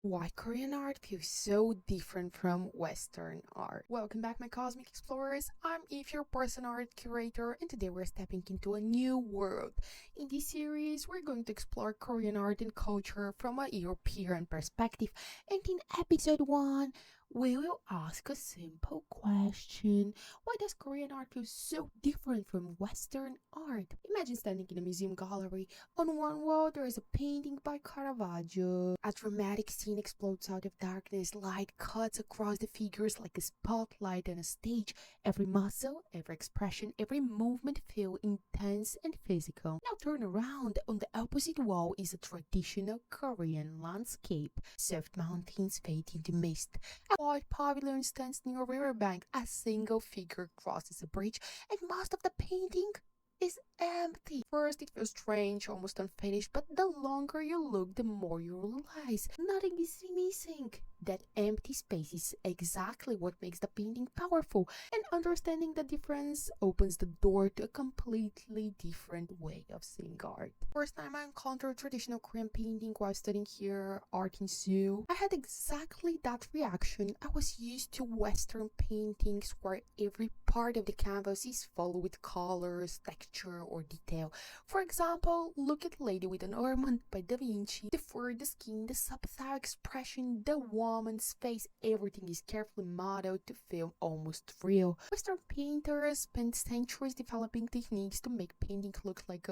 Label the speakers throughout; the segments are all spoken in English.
Speaker 1: Why Korean art feels so different from Western art. Welcome back, my cosmic explorers. I'm Eve, your person art curator, and today we're stepping into a new world. In this series, we're going to explore Korean art and culture from a European perspective. And in episode 1, we will ask a simple question. Why does Korean art feel so different from Western art? Imagine standing in a museum gallery. On one wall, there is a painting by Caravaggio. A dramatic scene explodes out of darkness. Light cuts across the figures like a spotlight on a stage. Every muscle, every expression, every movement feel intense and physical. Now turn around. On the opposite wall is a traditional Korean landscape. Soft mountains fade into mist. A white pavilion stands near a riverbank. A single figure crosses a bridge, and most of the painting is empty. First, it feels strange, almost unfinished, but the longer you look, the more you realize nothing is missing. That empty space is exactly what makes the painting powerful, and understanding the difference opens the door to a completely different way of seeing art. First time I encountered traditional Korean painting while studying here art in Seoul, I had exactly that reaction. I was used to Western paintings where every part of the canvas is full with colors, texture, or detail. For example, look at Lady with an Ornament by Da Vinci. The fur, the skin, the subtle expression, the woman's face, everything is carefully modeled to feel almost real. Western painters spent centuries developing techniques to make painting look like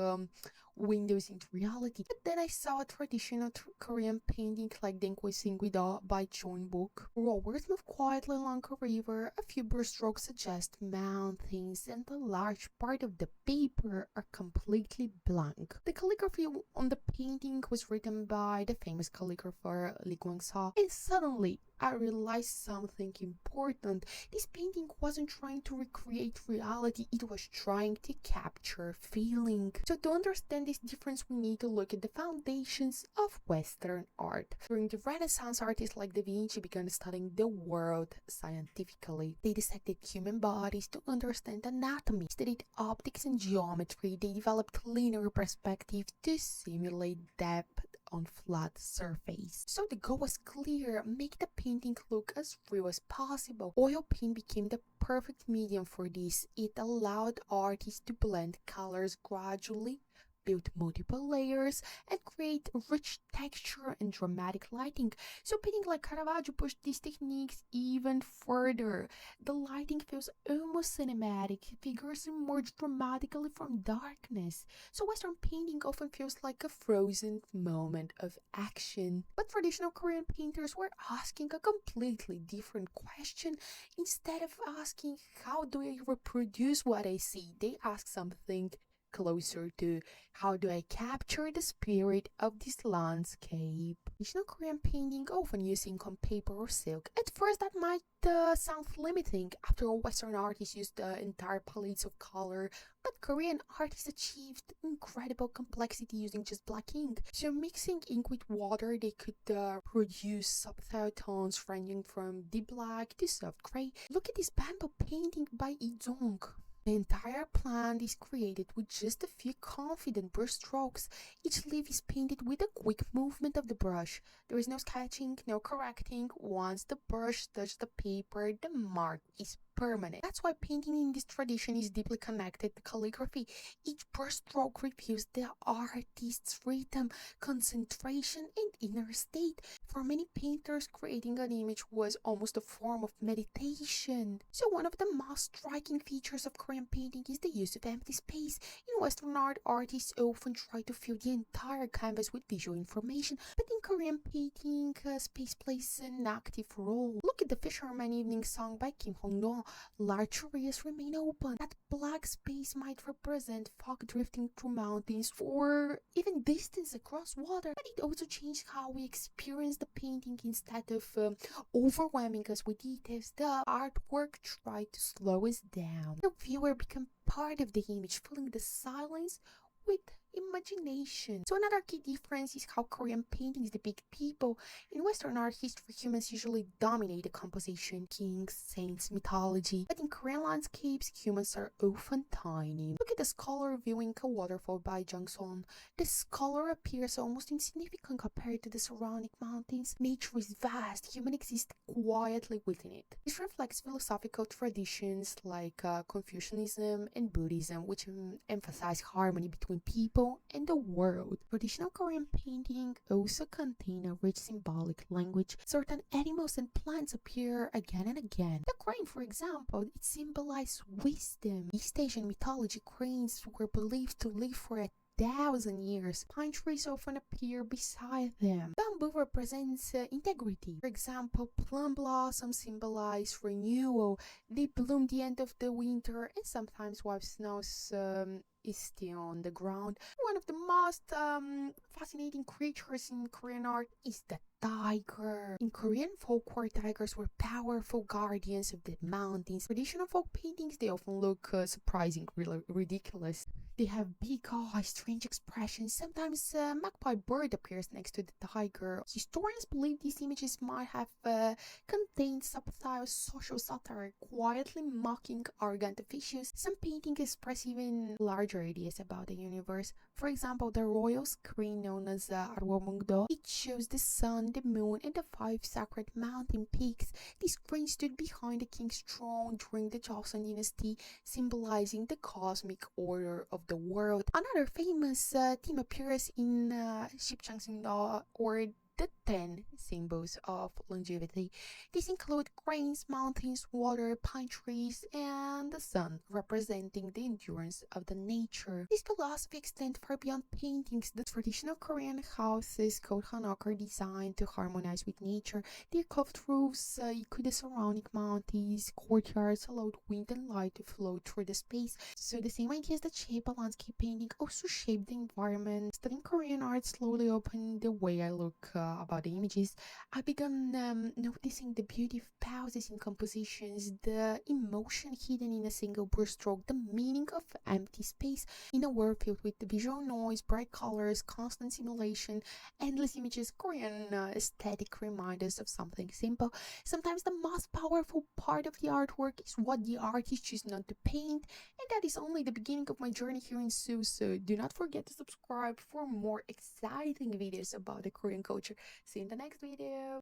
Speaker 1: windows into reality. But then I saw a traditional Korean painting like Denkwe Singwida by Jeong Seon. Rowers move quietly along a river, a few brushstrokes suggest mountains, and a large part of the paper are completely blank. The calligraphy on the painting was written by the famous calligrapher Lee Kwang-seo, and suddenly I realized something important. This painting wasn't trying to recreate reality, it was trying to capture feeling. So to understand this difference, we need to look at the foundations of Western art. During the Renaissance, artists like Da Vinci began studying the world scientifically. They dissected human bodies to understand anatomy, studied optics and geometry. They developed linear perspective to simulate depth on flat surface. So the goal was clear: make the painting look as real as possible. Oil paint became the perfect medium for this. It allowed artists to blend colors gradually, build multiple layers, and create rich texture and dramatic lighting. So painting like Caravaggio pushed these techniques even further. The lighting feels almost cinematic. Figures emerge dramatically from darkness. So Western painting often feels like a frozen moment of action. But traditional Korean painters were asking a completely different question. Instead of asking, how do I reproduce what I see, they ask something closer to, how do I capture the spirit of this landscape? Traditional Korean painting often use ink on paper or silk. At first that might sound limiting. After all, Western artists used entire palettes of color, but Korean artists achieved incredible complexity using just black ink. So mixing ink with water, they could produce subtle tones ranging from deep black to soft gray. Look at this bamboo painting by Lee. The entire plant is created with just a few confident brush strokes. Each leaf is painted with a quick movement of the brush. There is no sketching, no correcting. Once the brush touches the paper, the mark is permanent. That's why painting in this tradition is deeply connected to calligraphy. Each brushstroke reveals the artist's rhythm, concentration, and inner state. For many painters, creating an image was almost a form of meditation. So one of the most striking features of Korean painting is the use of empty space. In Western art, artists often try to fill the entire canvas with visual information, but in Korean painting, space plays an active role. Look at the Fisherman Evening Song by Kim Hong-no. Large areas remain open. That black space might represent fog drifting through mountains or even distance across water. But it also changed how we experience the painting. Instead of overwhelming us with details, the artwork tried to slow us down. The viewer became part of the image, filling the silence with imagination. So another key difference is how Korean paintings depict people. In Western art history, humans usually dominate the composition, kings, saints, mythology. But in Korean landscapes, humans are often tiny. Look at the scholar viewing a waterfall by Jeong Seon. The scholar appears almost insignificant compared to the surrounding mountains. Nature is vast, humans exist quietly within it. This reflects philosophical traditions like Confucianism and Buddhism, which emphasize harmony between people and the world. Traditional Korean painting also contain a rich symbolic language. Certain animals and plants appear again and again. The crane, for example, it symbolizes wisdom. East Asian mythology, cranes were believed to live for 1,000 years. Pine trees often appear beside them. Bamboo represents integrity. For example, plum blossoms symbolize renewal. They bloom the end of the winter and sometimes while snow is still on the ground. One of the most fascinating creatures in Korean art is the tiger. In Korean folklore, tigers were powerful guardians of the mountains. Traditional folk paintings, they often look surprisingly ridiculous. They have big eyes, strange expressions. Sometimes a magpie bird appears next to the tiger. Historians believe these images might have contained subtle social satire, quietly mocking arrogant officials. Some paintings express even larger ideas about the universe. For example, the royal screen known as Arwomungdo, it shows the sun, the moon, and the 5 sacred mountain peaks. This screen stood behind the king's throne during the Joseon dynasty, symbolizing the cosmic order of the world. Another famous theme appears in Shipchangsinda, or the 10 symbols of longevity. These include cranes, mountains, water, pine trees, and the sun, representing the endurance of the nature. This philosophy extends far beyond paintings. The traditional Korean houses called hanok are designed to harmonize with nature. Their carved roofs echo the surrounding mountains. Courtyards allowed wind and light to flow through the space. So the same ideas that shape a landscape painting also shape the environment. Studying Korean art slowly opened the way I look about the images. I began noticing the beauty of pauses in compositions, the emotion hidden in a single brushstroke, the meaning of empty space. In a world filled with visual noise, bright colors, constant simulation, endless images, Korean aesthetic reminds us of something simple. Sometimes the most powerful part of the artwork is what the artist chooses not to paint, and that is only the beginning of my journey here in Seoul. So do not forget to subscribe for more exciting videos about the Korean culture. See you in the next video.